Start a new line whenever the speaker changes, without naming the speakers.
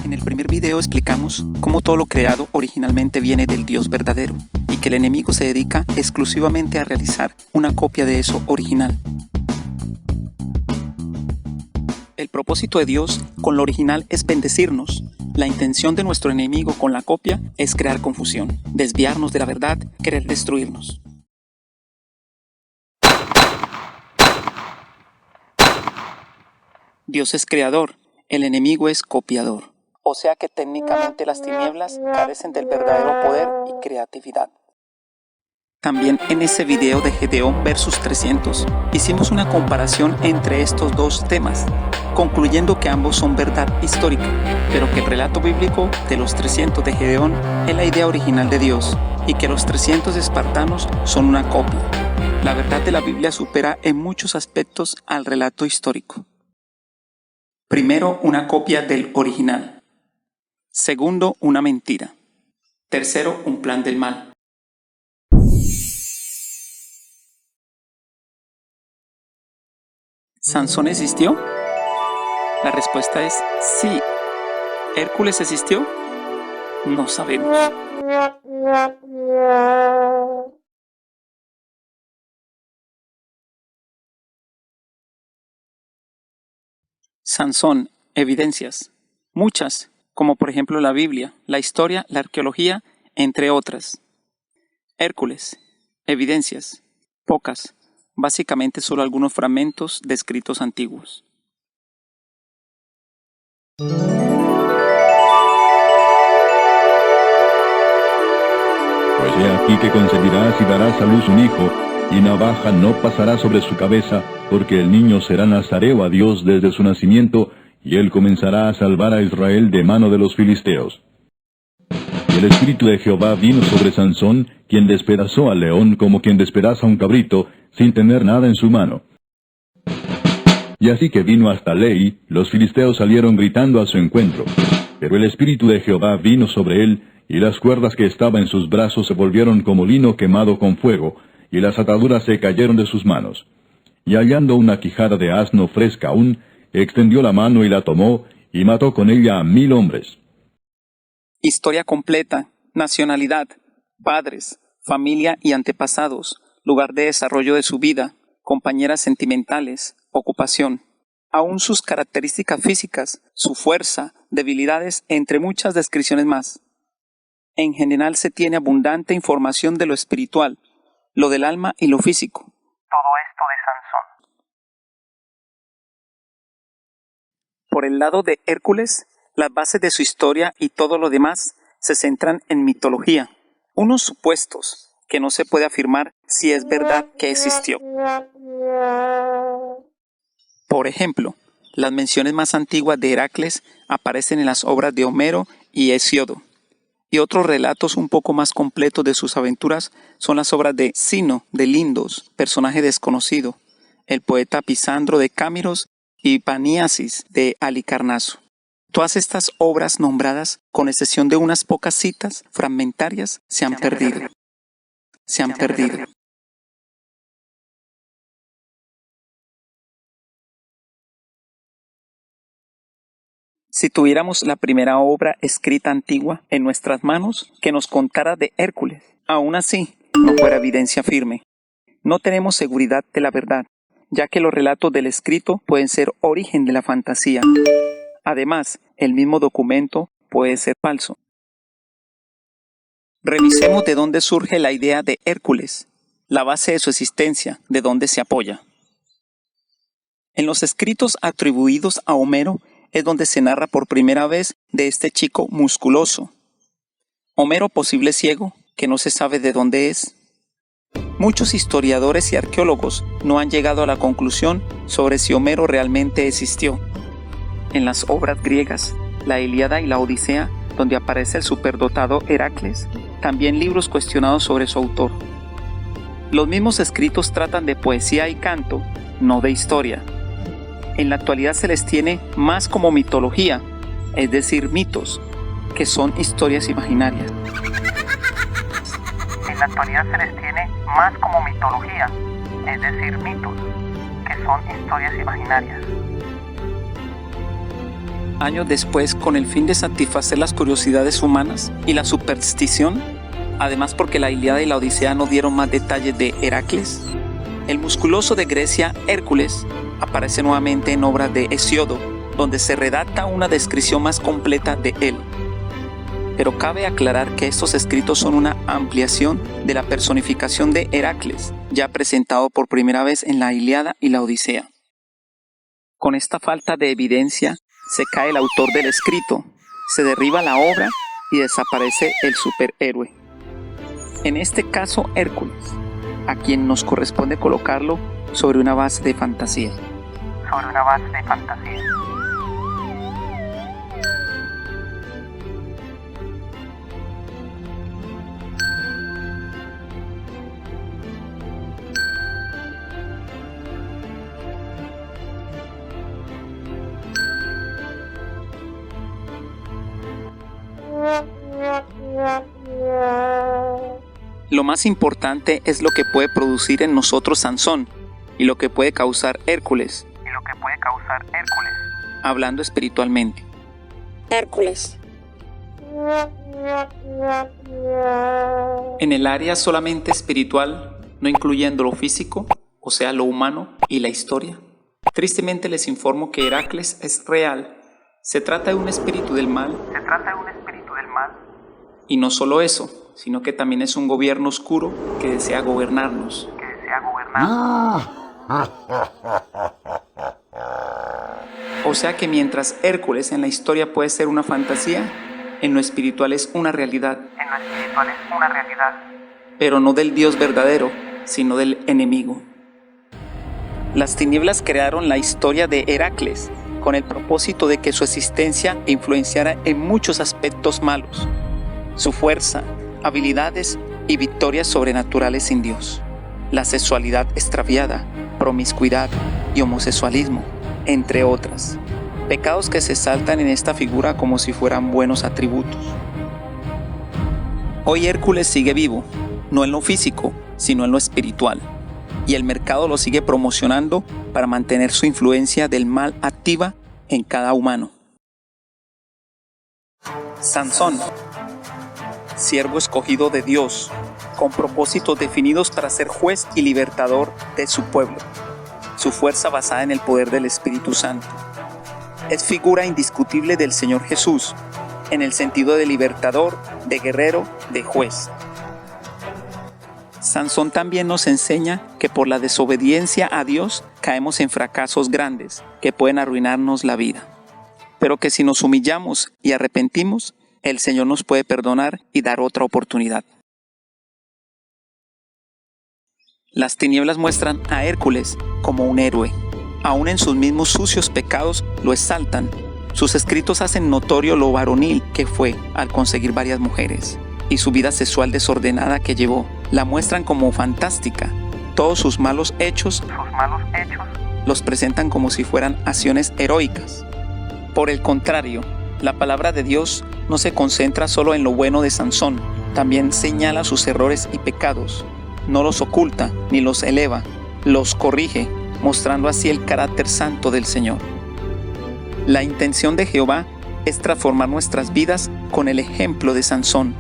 En el primer video explicamos cómo todo lo creado originalmente viene del Dios verdadero y que el enemigo se dedica exclusivamente a realizar una copia de eso original. El propósito de Dios con lo original es bendecirnos. La intención de nuestro enemigo con la copia es crear confusión, desviarnos de la verdad, querer destruirnos. Dios es creador, el enemigo es copiador. O sea que técnicamente las tinieblas carecen del verdadero poder y creatividad. También en ese video de Gedeón versus 300 hicimos una comparación entre estos dos temas, concluyendo que ambos son verdad histórica, pero que el relato bíblico de los 300 de Gedeón es la idea original de Dios y que los 300 espartanos son una copia. La verdad de la Biblia supera en muchos aspectos al relato histórico. Primero, una copia del original. Segundo, una mentira. Tercero, un plan del mal. ¿Sansón existió? La respuesta es sí. ¿Hércules existió? No sabemos. Sansón, evidencias. Muchas, como por ejemplo la Biblia, la historia, la arqueología, entre otras. Hércules, evidencias. Pocas. Básicamente solo algunos fragmentos de escritos antiguos.
Pues he aquí que concebirás y darás a luz un hijo, y navaja no pasará sobre su cabeza, porque el niño será nazareo a Dios desde su nacimiento, y él comenzará a salvar a Israel de mano de los filisteos. Y el Espíritu de Jehová vino sobre Sansón, quien despedazó al león como quien despedaza un cabrito, sin tener nada en su mano. Y así que vino hasta Lei, los filisteos salieron gritando a su encuentro. Pero el Espíritu de Jehová vino sobre él, y las cuerdas que estaban en sus brazos se volvieron como lino quemado con fuego, y las ataduras se cayeron de sus manos. Y hallando una quijada de asno fresca aún, extendió la mano y la tomó, y mató con ella a 1000 hombres.
Historia completa, nacionalidad, padres, familia y antepasados, lugar de desarrollo de su vida, compañeras sentimentales, ocupación. Aún sus características físicas, su fuerza, debilidades, entre muchas descripciones más. En general se tiene abundante información de lo espiritual, lo del alma y lo físico. Todo esto de Sansón. Por el lado de Hércules, las bases de su historia y todo lo demás se centran en mitología, unos supuestos que no se puede afirmar si es verdad que existió. Por ejemplo, las menciones más antiguas de Heracles aparecen en las obras de Homero y Hesíodo, y otros relatos un poco más completos de sus aventuras son las obras de Cino de Lindos, personaje desconocido, el poeta Pisandro de Cámiros y Paníasis de Halicarnaso. Todas estas obras nombradas, con excepción de unas pocas citas fragmentarias, se han perdido. Si tuviéramos la primera obra escrita antigua en nuestras manos que nos contara de Hércules, aún así no fuera evidencia firme. No tenemos seguridad de la verdad, ya que los relatos del escrito pueden ser origen de la fantasía. Además, el mismo documento puede ser falso. Revisemos de dónde surge la idea de Hércules, la base de su existencia, de dónde se apoya. En los escritos atribuidos a Homero es donde se narra por primera vez de este chico musculoso. Homero, posible ciego, que no se sabe de dónde es. Muchos historiadores y arqueólogos no han llegado a la conclusión sobre si Homero realmente existió. En las obras griegas, la Ilíada y la Odisea, donde aparece el superdotado Heracles, también libros cuestionados sobre su autor. Los mismos escritos tratan de poesía y canto, no de historia. En la actualidad se les tiene más como mitología, es decir, mitos, que son historias imaginarias. En la actualidad se les tiene
más como mitología, es decir, mitos, que son historias imaginarias.
Años después, con el fin de satisfacer las curiosidades humanas y la superstición, además porque la Ilíada y la Odisea no dieron más detalles de Heracles, el musculoso de Grecia, Hércules, aparece nuevamente en obras de Hesíodo, donde se redacta una descripción más completa de él. Pero cabe aclarar que estos escritos son una ampliación de la personificación de Heracles, ya presentado por primera vez en la Ilíada y la Odisea. Con esta falta de evidencia, se cae el autor del escrito, se derriba la obra y desaparece el superhéroe. En este caso, Hércules, a quien nos corresponde colocarlo sobre una base de fantasía. Lo más importante es lo que puede producir en nosotros Sansón y lo que puede causar Hércules, hablando espiritualmente.
Hércules.
En el área solamente espiritual, no incluyendo lo físico, o sea, lo humano y la historia, tristemente les informo que Heracles es real. Se trata de un espíritu del mal. Y no solo eso, sino que también es un gobierno oscuro que desea gobernarnos. O sea que mientras Hércules en la historia puede ser una fantasía, en lo espiritual es una realidad. Pero no del Dios verdadero, sino del enemigo. Las tinieblas crearon la historia de Heracles con el propósito de que su existencia influenciara en muchos aspectos malos. Su fuerza, habilidades y victorias sobrenaturales sin Dios. La sexualidad extraviada, promiscuidad y homosexualismo, entre otras. Pecados que se saltan en esta figura como si fueran buenos atributos. Hoy Hércules sigue vivo, no en lo físico, sino en lo espiritual. Y el mercado lo sigue promocionando para mantener su influencia del mal activa en cada humano. Sansón, siervo escogido de Dios, con propósitos definidos para ser juez y libertador de su pueblo. Su fuerza basada en el poder del Espíritu Santo. Es figura indiscutible del Señor Jesús, en el sentido de libertador, de guerrero, de juez. Sansón también nos enseña que por la desobediencia a Dios caemos en fracasos grandes que pueden arruinarnos la vida, pero que si nos humillamos y arrepentimos, el Señor nos puede perdonar y dar otra oportunidad. Las tinieblas muestran a Hércules como un héroe. Aún en sus mismos sucios pecados lo exaltan. Sus escritos hacen notorio lo varonil que fue al conseguir varias mujeres, y su vida sexual desordenada que llevó. La muestran como fantástica. Todos sus malos hechos los presentan como si fueran acciones heroicas. Por el contrario, la palabra de Dios no se concentra solo en lo bueno de Sansón, también señala sus errores y pecados. No los oculta ni los eleva, los corrige, mostrando así el carácter santo del Señor. La intención de Jehová es transformar nuestras vidas con el ejemplo de Sansón.